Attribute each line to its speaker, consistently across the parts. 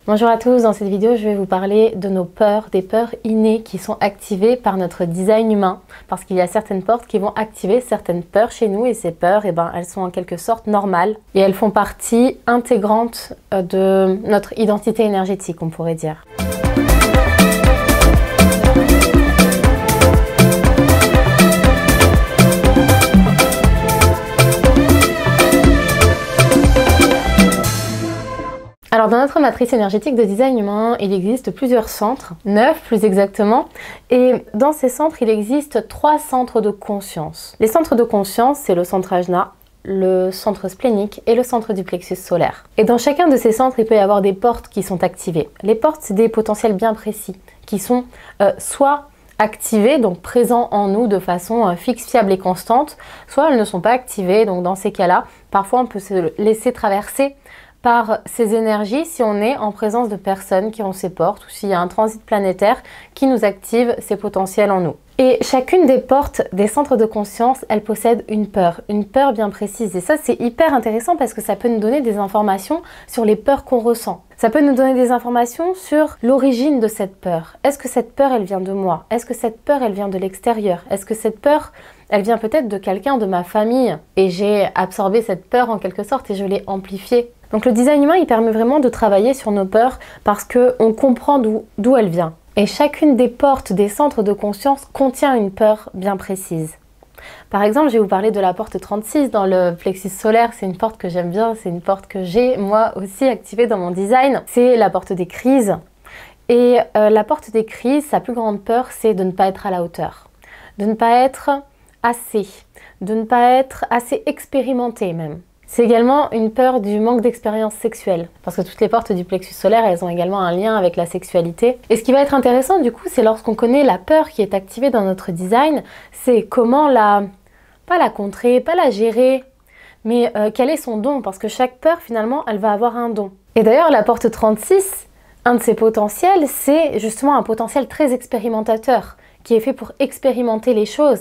Speaker 1: Bonjour à tous, dans cette vidéo je vais vous parler de nos peurs, des peurs innées qui sont activées par notre design humain. Parce qu'il y a certaines portes qui vont activer certaines peurs chez nous et ces peurs, elles sont en quelque sorte normales. Et elles font partie intégrante de notre identité énergétique, on pourrait dire. Alors dans notre matrice énergétique de design humain, il existe plusieurs centres, 9 plus exactement, et dans ces centres, il existe 3 centres de conscience. Les centres de conscience, c'est le centre Ajna, le centre splénique et le centre du plexus solaire. Et dans chacun de ces centres, il peut y avoir des portes qui sont activées. Les portes, c'est des potentiels bien précis, qui sont soit activées, donc présents en nous de façon fixe, fiable et constante, soit elles ne sont pas activées, donc dans ces cas-là, parfois on peut se laisser traverser par ces énergies si on est en présence de personnes qui ont ces portes ou s'il y a un transit planétaire qui nous active ces potentiels en nous. Et chacune des portes des centres de conscience, elle possède une peur bien précise. Et ça, c'est hyper intéressant parce que ça peut nous donner des informations sur les peurs qu'on ressent. Ça peut nous donner des informations sur l'origine de cette peur. Est-ce que cette peur, elle vient de moi? Est-ce que cette peur, elle vient de l'extérieur? Est-ce que cette peur, elle vient peut-être de quelqu'un de ma famille? Et j'ai absorbé cette peur en quelque sorte et je l'ai amplifiée. Donc le design humain, il permet vraiment de travailler sur nos peurs parce qu'on comprend d'où elle vient. Et chacune des portes des centres de conscience contient une peur bien précise. Par exemple, je vais vous parler de la porte 36 dans le plexus solaire. C'est une porte que j'aime bien, c'est une porte que j'ai moi aussi activée dans mon design. C'est la porte des crises. Et la porte des crises, sa plus grande peur, c'est de ne pas être à la hauteur. De ne pas être assez. De ne pas être assez expérimenté même. C'est également une peur du manque d'expérience sexuelle, parce que toutes les portes du plexus solaire, elles ont également un lien avec la sexualité. Et ce qui va être intéressant du coup, c'est lorsqu'on connaît la peur qui est activée dans notre design, c'est comment pas la contrer, pas la gérer, mais quel est son don, parce que chaque peur finalement, elle va avoir un don. Et d'ailleurs, la porte 36, un de ses potentiels, c'est justement un potentiel très expérimentateur, qui est fait pour expérimenter les choses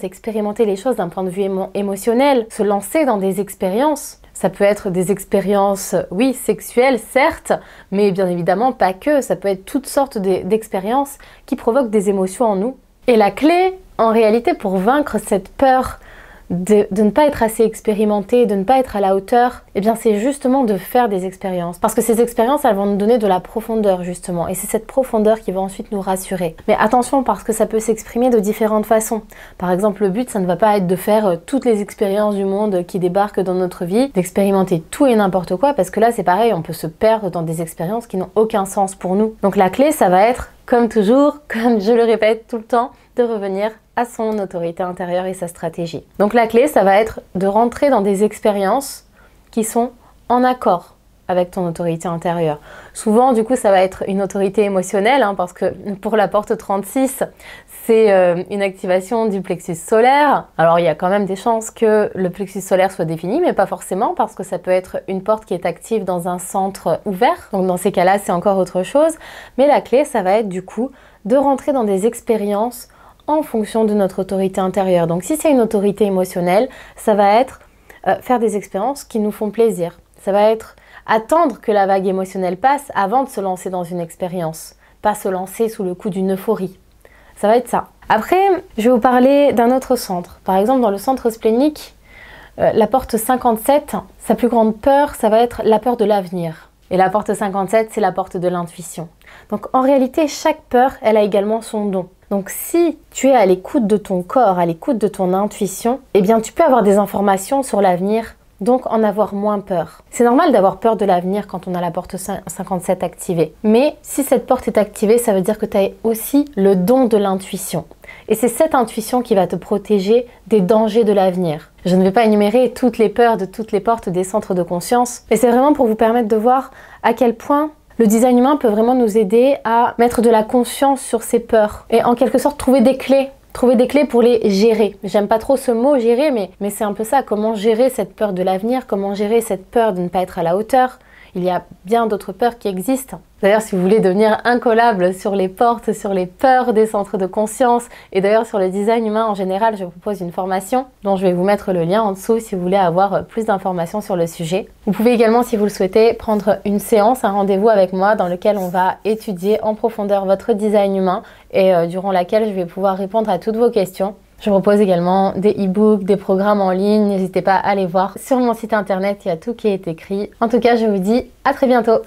Speaker 1: d'un point de vue émotionnel, se lancer dans des expériences. Ça peut être des expériences, oui, sexuelles, certes, mais bien évidemment pas que. Ça peut être toutes sortes d'expériences qui provoquent des émotions en nous. Et la clé, en réalité, pour vaincre cette peur de ne pas être assez expérimenté, de ne pas être à la hauteur, eh bien c'est justement de faire des expériences. Parce que ces expériences, elles vont nous donner de la profondeur justement. Et c'est cette profondeur qui va ensuite nous rassurer. Mais attention, parce que ça peut s'exprimer de différentes façons. Par exemple, le but, ça ne va pas être de faire toutes les expériences du monde qui débarquent dans notre vie, d'expérimenter tout et n'importe quoi, parce que là c'est pareil, on peut se perdre dans des expériences qui n'ont aucun sens pour nous. Donc la clé, ça va être, comme toujours, comme je le répète tout le temps, de revenir à son autorité intérieure et sa stratégie. Donc la clé, ça va être de rentrer dans des expériences qui sont en accord avec ton autorité intérieure. Souvent, du coup, ça va être une autorité émotionnelle, parce que pour la porte 36, c'est une activation du plexus solaire. Alors, il y a quand même des chances que le plexus solaire soit défini, mais pas forcément, parce que ça peut être une porte qui est active dans un centre ouvert. Donc, dans ces cas-là, c'est encore autre chose. Mais la clé, ça va être, du coup, de rentrer dans des expériences en fonction de notre autorité intérieure. Donc si c'est une autorité émotionnelle, ça va être faire des expériences qui nous font plaisir. Ça va être attendre que la vague émotionnelle passe avant de se lancer dans une expérience. Pas se lancer sous le coup d'une euphorie. Ça va être ça. Après, je vais vous parler d'un autre centre. Par exemple, dans le centre splénique, la porte 57, sa plus grande peur, ça va être la peur de l'avenir. Et la porte 57, c'est la porte de l'intuition. Donc en réalité, chaque peur, elle a également son don. Donc si tu es à l'écoute de ton corps, à l'écoute de ton intuition, eh bien tu peux avoir des informations sur l'avenir, donc en avoir moins peur. C'est normal d'avoir peur de l'avenir quand on a la porte 57 activée. Mais si cette porte est activée, ça veut dire que tu as aussi le don de l'intuition. Et c'est cette intuition qui va te protéger des dangers de l'avenir. Je ne vais pas énumérer toutes les peurs de toutes les portes des centres de conscience, mais c'est vraiment pour vous permettre de voir à quel point le design humain peut vraiment nous aider à mettre de la conscience sur ces peurs et en quelque sorte trouver des clés pour les gérer. J'aime pas trop ce mot gérer, mais c'est un peu ça, comment gérer cette peur de l'avenir, comment gérer cette peur de ne pas être à la hauteur. Il y a bien d'autres peurs qui existent. D'ailleurs, si vous voulez devenir incollable sur les portes, sur les peurs des centres de conscience et d'ailleurs sur le design humain en général, je vous propose une formation dont je vais vous mettre le lien en dessous si vous voulez avoir plus d'informations sur le sujet. Vous pouvez également, si vous le souhaitez, prendre une séance, un rendez-vous avec moi dans lequel on va étudier en profondeur votre design humain et durant laquelle je vais pouvoir répondre à toutes vos questions. Je propose également des e-books, des programmes en ligne, n'hésitez pas à aller voir sur mon site internet, il y a tout qui est écrit. En tout cas, je vous dis à très bientôt.